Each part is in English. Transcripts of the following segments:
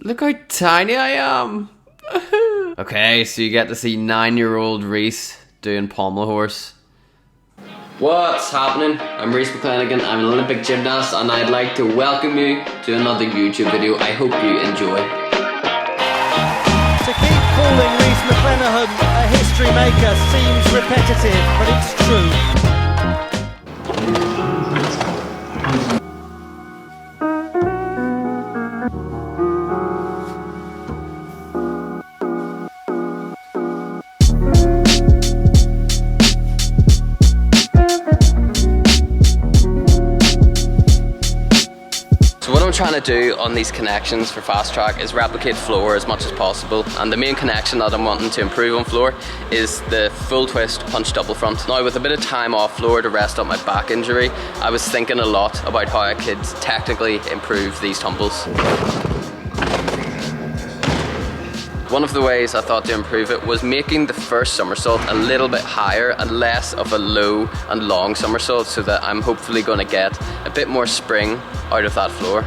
Look how tiny I am. Okay, so you get to see 9-year-old Reese doing pommel horse. What's happening? I'm Reese McClanagan, I'm an Olympic gymnast, and I'd like to welcome you to another YouTube video. I hope you enjoy. To keep calling Reese McClanagan a history maker seems repetitive, but it's true. What I'm trying to do on these connections for fast track is replicate floor as much as possible, and the main connection that I'm wanting to improve on floor is the full twist punch double front. Now, with a bit of time off floor to rest up my back injury, I was thinking a lot about how I could technically improve these tumbles. One of the ways I thought to improve it was making the first somersault a little bit higher and less of a low and long somersault, so that I'm hopefully going to get a bit more spring out of that floor.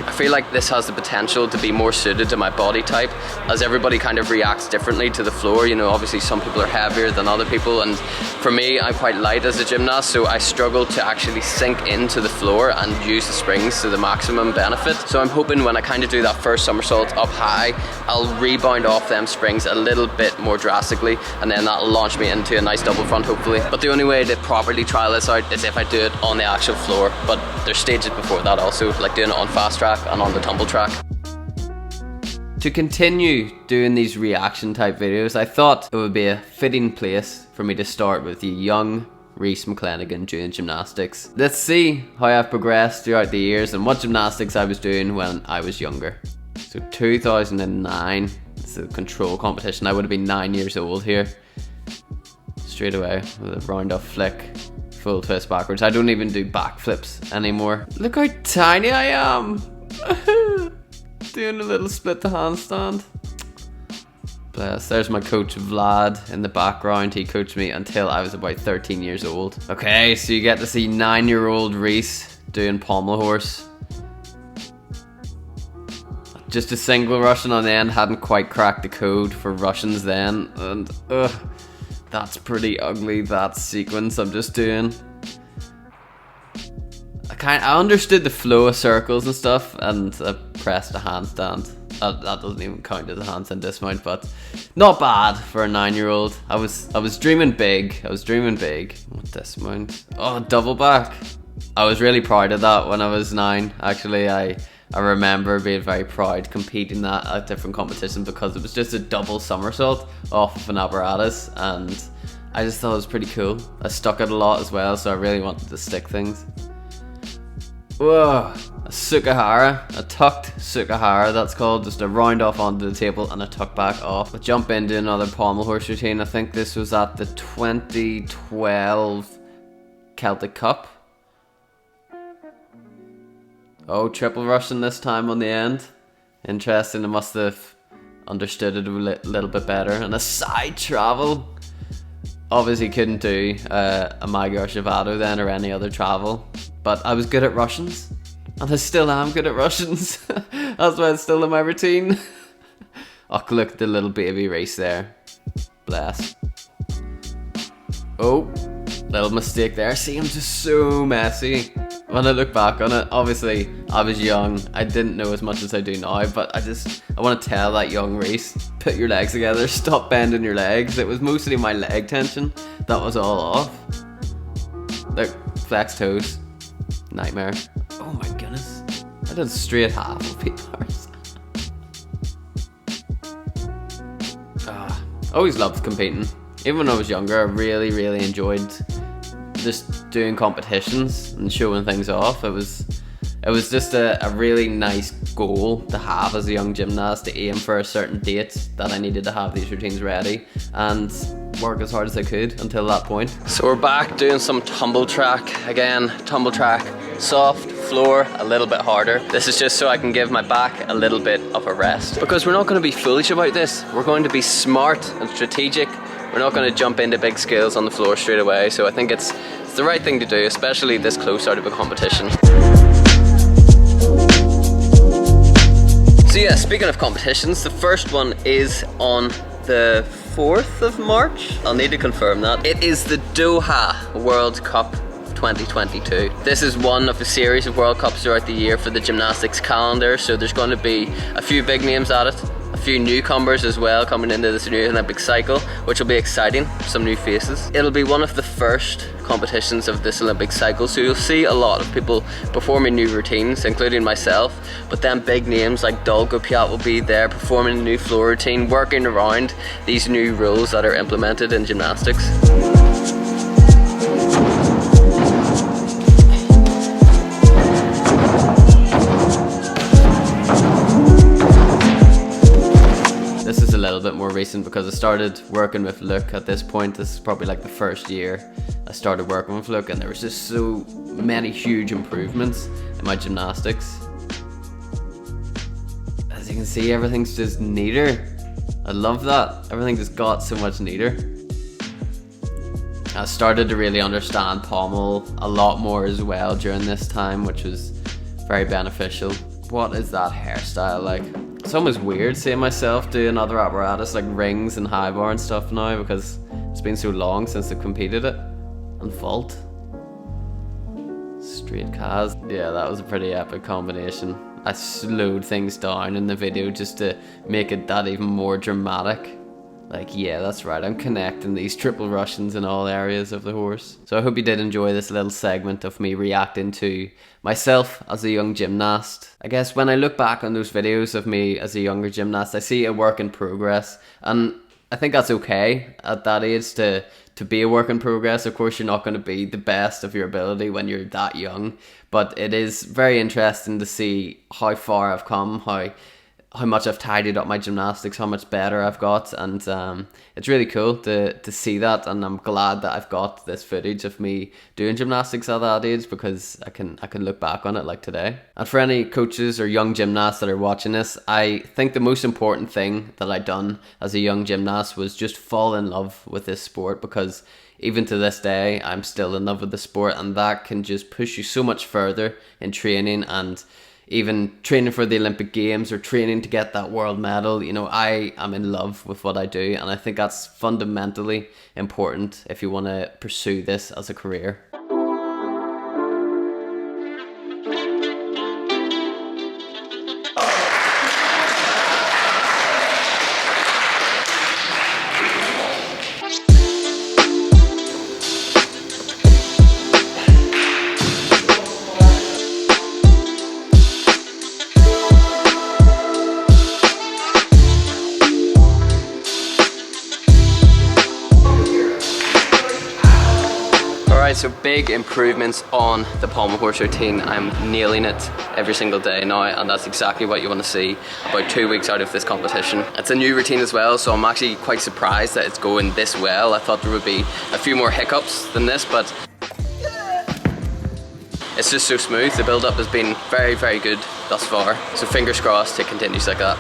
I feel like this has the potential to be more suited to my body type, as everybody kind of reacts differently to the floor. You know, obviously some people are heavier than other people, and for me, I'm quite light as a gymnast, so I struggle to actually sink into the floor and use the springs to the maximum benefit. So I'm hoping when I kind of do that first somersault up high, I'll rebound off them springs a little bit more drastically, and then that'll launch me into a nice double front, hopefully. But the only way to properly trial this out is if I do it on the actual floor, but there's stages before that also, like doing it on fast track and on the tumble track. To continue doing these reaction type videos, I thought it would be a fitting place for me to start with the young Reese McClanagan doing gymnastics. Let's see how I've progressed throughout the years and what gymnastics I was doing when I was younger. So 2009, it's a control competition. I would have been 9 years old here. Straight away with a round off flick, full twist backwards. I don't even do backflips anymore. Look how tiny I am. Doing a little split the handstand. Bless. There's my coach Vlad in the background. He coached me until I was about 13 years old. Okay, so you get to see 9-year-old Reese doing pommel horse. Just a single Russian on the end. Hadn't quite cracked the code for Russians then, and that's pretty ugly, that sequence I'm just doing. I understood the flow of circles and stuff, and I pressed a handstand. That doesn't even count as a handstand dismount, but not bad for a 9-year-old. I was dreaming big. What dismount? Oh, double back. I was really proud of that when I was 9. Actually, I remember being very proud competing that at different competitions, because it was just a double somersault off of an apparatus, and I just thought it was pretty cool. I stuck it a lot as well, so I really wanted to stick things. Whoa, a Sukahara, a tucked Sukahara, that's called. Just a round off onto the table and a tuck back off. I jump into another pommel horse routine. I think this was at the 2012 Celtic Cup. Oh, triple Russian this time on the end. Interesting, I must have understood it a little bit better. And a side travel. Obviously couldn't do a Magyar Shavado then, or any other travel. But I was good at Russians, and I still am good at Russians. That's why it's still in my routine. Oh, look at the little baby Reese there. Bless. Oh, little mistake there. See, I'm just so messy. When I look back on it, obviously I was young. I didn't know as much as I do now, but I want to tell that young Reese, put your legs together, stop bending your legs. It was mostly my leg tension that was all off. Look, flex toes. Nightmare. Oh my goodness. I did straight half of P-bars. Always loved competing. Even when I was younger, I really enjoyed just doing competitions and showing things off. It was just a really nice goal to have as a young gymnast, to aim for a certain date that I needed to have these routines ready and work as hard as I could until that point. So we're back doing some tumble track again. Tumble track, soft floor, a little bit harder. This is just so I can give my back a little bit of a rest, because we're not going to be foolish about this. We're going to be smart and strategic. We're not going to jump into big skills on the floor straight away. So I think it's the right thing to do, especially this close out of a competition. speaking of competitions, the first one is on the 4th of March. I'll need to confirm that. It is the Doha World Cup 2022. This is one of a series of World Cups throughout the year for the gymnastics calendar, so there's going to be a few big names at it, a few newcomers as well coming into this new Olympic cycle, which will be exciting, some new faces. It'll be one of the first competitions of this Olympic cycle, so you'll see a lot of people performing new routines, including myself, but then big names like Dolgo Piat will be there performing a new floor routine, working around these new rules that are implemented in gymnastics. This is a little bit more recent because I started working with Luke at this point. This is probably like the first year I started working with Luke, and there was just so many huge improvements in my gymnastics. As you can see, everything's just neater. I love that. Everything just got so much neater. I started to really understand pommel a lot more as well during this time, which was very beneficial. What is that hairstyle like? It's almost weird seeing myself doing other apparatus like rings and high bar and stuff now, because it's been so long since I've competed it. And vault. Straight cas. Yeah, that was a pretty epic combination. I slowed things down in the video just to make it that even more dramatic. Like, yeah, that's right, I'm connecting these triple Russians in all areas of the horse. So I hope you did enjoy this little segment of me reacting to myself as a young gymnast. I guess when I look back on those videos of me as a younger gymnast, I see a work in progress, and I think that's okay at that age to be a work in progress. Of course, you're not going to be the best of your ability when you're that young, but it is very interesting to see how far I've come, how much I've tidied up my gymnastics, how much better I've got, and it's really cool to see that, and I'm glad that I've got this footage of me doing gymnastics at that age, because I can look back on it like today. And for any coaches or young gymnasts that are watching this, I think the most important thing that I done as a young gymnast was just fall in love with this sport, because even to this day I'm still in love with the sport, and that can just push you so much further in training, and even training for the Olympic Games or training to get that world medal. You know, I am in love with what I do, and I think that's fundamentally important if you want to pursue this as a career. Alright, so big improvements on the pommel horse routine. I'm nailing it every single day now, and that's exactly what you want to see about 2 weeks out of this competition. It's a new routine as well, so I'm actually quite surprised that it's going this well. I thought there would be a few more hiccups than this, but it's just so smooth. The build-up has been very, very good thus far, so fingers crossed it continues like that.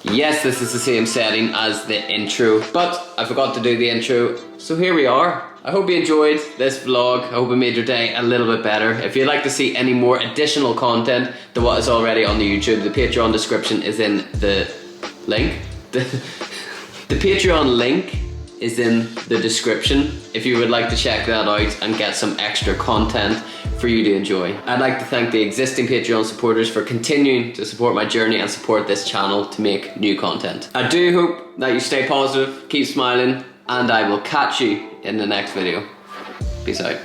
Yes, this is the same setting as the intro, but I forgot to do the intro, so here we are. I hope you enjoyed this vlog. I hope it made your day a little bit better. If you'd like to see any more additional content than what is already on the YouTube, the Patreon description is in the link. The Patreon link is in the description if you would like to check that out and get some extra content for you to enjoy. I'd like to thank the existing Patreon supporters for continuing to support my journey and support this channel to make new content. I do hope that you stay positive, keep smiling, and I will catch you in the next video. Peace out.